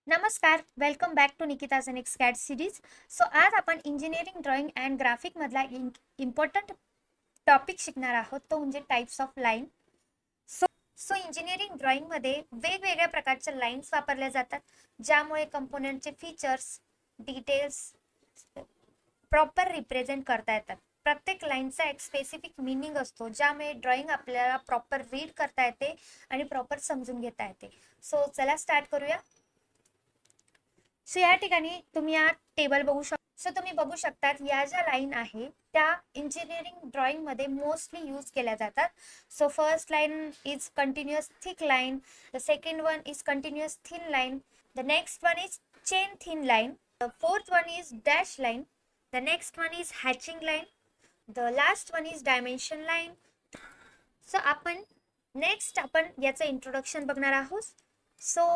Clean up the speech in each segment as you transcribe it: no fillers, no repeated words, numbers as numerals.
नमस्कार, welcome back to Nikita's एन एक्सकॅड सिरीज. सो आज आपण इंजिनिअरिंग ड्रॉइंग अँड ग्राफिक मधला इम्पॉर्टंट टॉपिक शिकणार आहोत, तो म्हणजे types of line. So so engineering ड्रॉइंगमध्ये वेगवेगळ्या प्रकारच्या लाईन्स वापरल्या जातात, ज्यामुळे कंपोनेंटचे फीचर्स, डिटेल्स प्रॉपर रिप्रेझेंट करता येतात. प्रत्येक लाईनचा एक स्पेसिफिक मिनिंग असतो, ज्यामुळे ड्रॉइंग आपल्याला प्रॉपर रीड करता येते आणि प्रॉपर समजून घेता येते. सो चला स्टार्ट करूया. सो या ठिकाणी तुम्ही या टेबल बघू शकता. सो तुम्ही बघू शकतात या ज्या लाईन आहे त्या इंजिनिअरिंग ड्रॉइंग मध्ये मोस्टली यूज केल्या जातात. So first line is continuous thick line, the second one is continuous thin line, the next one is chain thin line, the fourth one is dash line, the next one is hatching line, the last one is dimension line. So आपण याचं introduction बघणार आहोत. So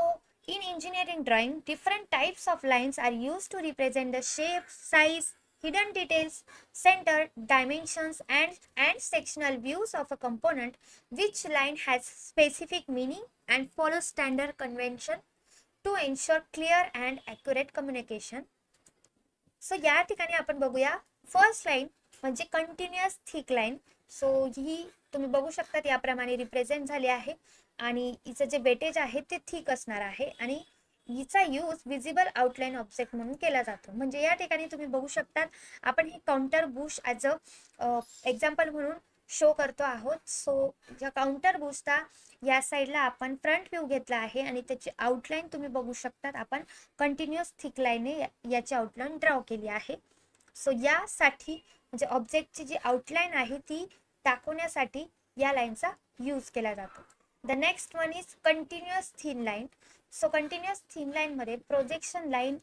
in engineering drawing, different types of lines are used to represent the shape, size, hidden details, center, dimensions, and sectional views of a component. Which line has specific meaning and follows standard convention to ensure clear and accurate communication. So या ठिकाणी आपण बघूया first line म्हणजे continuous thick line. So ही तुम्ही बघू शकता याप्रमाणे represent झाली आहे आणि हिचं जे वेटेज आहे ते थिक असणार आहे आणि हिचा यूज विजिबल आउटलाईन ऑब्जेक्ट म्हणून केला जातो. म्हणजे या ठिकाणी तुम्ही बघू शकता आपण ही counter bush as a example म्हणून शो करतो आहोत. सो या काउंटर बुशचा या साईडला आपण फ्रंट व्ह्यू घेतला आहे आणि त्याची आउटलाईन तुम्ही बघू शकतात आपण कंटिन्युअस थिक लाईनने याची आउटलाईन ड्रॉ केली आहे. सो यासाठी म्हणजे ऑब्जेक्टची जी आउटलाईन आहे ती दाखवण्यासाठी या लाईनचा यूज केला जातो. The next one is continuous thin line. So continuous thin लाईनमध्ये प्रोजेक्शन लाईन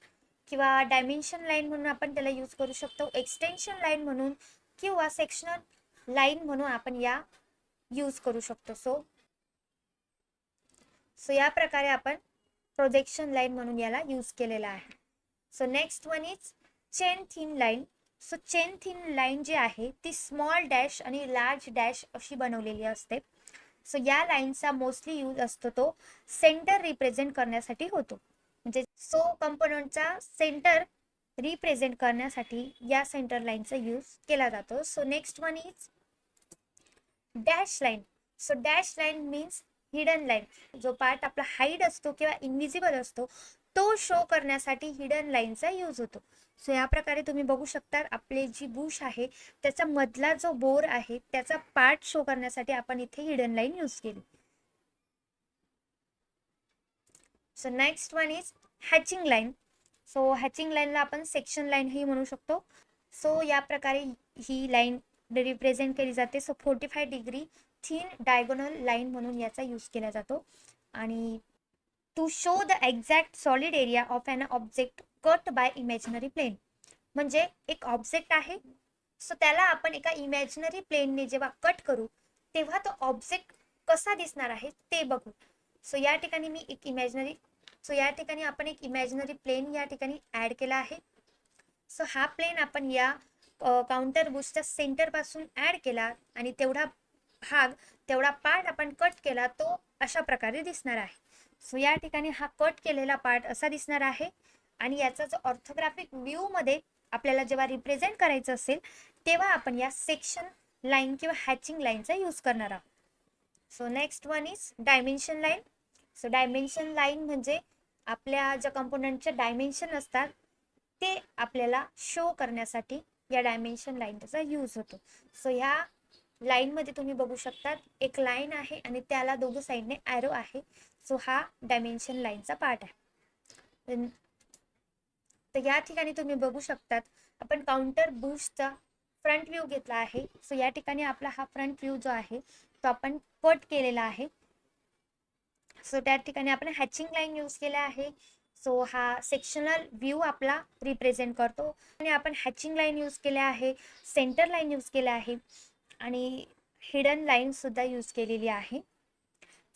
किंवा डायमेन्शन लाईन म्हणून आपण त्याला यूज करू शकतो, एक्सटेन्शन लाईन म्हणून किंवा सेक्शनल लाईन म्हणून आपण या यूज करू शकतो. सो सो या प्रकारे आपण प्रोजेक्शन लाईन म्हणून याला यूज केलेला आहे. So next one is chain thin line. So chain thin line जी आहे ती स्मॉल डॅश आणि लार्ज डॅश अशी बनवलेली असते. सो या लाईनचा मोस्टली यूज असतो तो सेंटर रिप्रेझेंट करण्यासाठी होतो. म्हणजे सो कंपोनंटचा सेंटर रिप्रेझेंट करण्यासाठी या सेंटर लाईनचा यूज केला जातो. So next one is dash line. So dash line means hidden line. जो पार्ट आपला हाईड असतो किंवा इनविजिबल असतो तो शो करण्यासाठी हिडन लाईनचा यूज होतो. सो या प्रकारे तुम्ही बघू शकता आपले जी बुश आहे त्याचा मधला जो बोर आहे त्याचा पार्ट शो करण्यासाठी आपण इथे हिडन लाईन यूज केली. So next one is hatching line. So hatching लाईनला आपण सेक्शन लाईन ही म्हणू शकतो. सो या प्रकारे ही लाईन रिप्रेझेंट केली जाते. So 45 degree thin diagonal line म्हणून याचा यूज केला जातो. आणि to show the exact solid area of an object cut by imaginary plane. म्हणजे एक ऑब्जेक्ट आहे, सो त्याला आपण एका इमॅजिनरी प्लेनने जेव्हा कट करू तेव्हा तो ऑब्जेक्ट कसा दिसणार आहे ते बघू. सो या ठिकाणी आपण एक इमॅजिनरी प्लेन या ठिकाणी ऍड केला आहे. सो हा प्लेन आपण या काउंटर बुशच्या सेंटर पासून ऍड केला आणि तेवढा पार्ट आपण कट केला, तो अशा प्रकारे दिसणार आहे. सो या ठिकाणी हा कट केलेला पार्ट असा दिसणार आहे आणि याचा जो ऑर्थोग्राफिक व्ह्यू मध्ये आपल्याला जेव्हा रिप्रेझेंट करायचं असेल तेव्हा आपण या सेक्शन लाईन किंवा हॅचिंग लाईनचा यूज करणार आहोत. So next one is dimension line. So dimension line म्हणजे आपल्या ज्या कंपोनंटचे डायमेन्शन असतात ते आपल्याला शो करण्यासाठी या डायमेन्शन लाईनचा यूज होतो. सो ह्या लाईन मध्ये तुम्ही बघू शकता एक लाईन आहे आणि त्याला दोघं साईडने ॲरो आहे. सो हा डायमेन्शन लाईनचा पार्ट आहे. तर या ठिकाणी तुम्ही बघू शकतात आपण काउंटर बुशचा फ्रंट व्ह्यू घेतला आहे. सो या ठिकाणी आपला हा फ्रंट व्ह्यू जो आहे तो आपण कट केलेला आहे. सो त्या ठिकाणी आपण हॅचिंग लाईन यूज केला आहे. सो हा सेक्शनल व्ह्यू आपला रिप्रेझेंट करतो आणि आपण हॅचिंग लाईन यूज केल्या आहे, सेंटर लाईन यूज केल्या आहे आणि हिडन लाईन सुद्धा यूज केलेली आहे.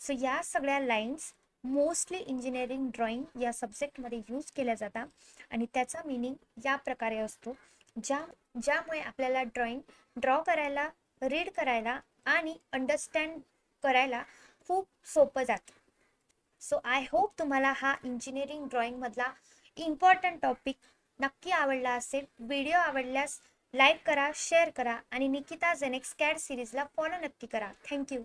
सो या सगळ्या लाईन्स मोस्टली इंजिनिअरिंग ड्रॉइंग या सब्जेक्टमध्ये यूज केल्या जातात आणि त्याचा मिनिंग या प्रकारे असतो ज्यामुळे आपल्याला ड्रॉ करायला, रीड करायला आणि अंडरस्टँड करायला खूप सोपं जातं. सो आय होप तुम्हाला हा इंजिनिअरिंग ड्रॉइंगमधला इम्पॉर्टंट टॉपिक नक्की आवडला असेल. व्हिडिओ आवडल्यास लाईक करा, शेअर करा आणि निकिता जेनेक्स कॅड सिरीजला फॉलो नक्की करा. थँक्यू.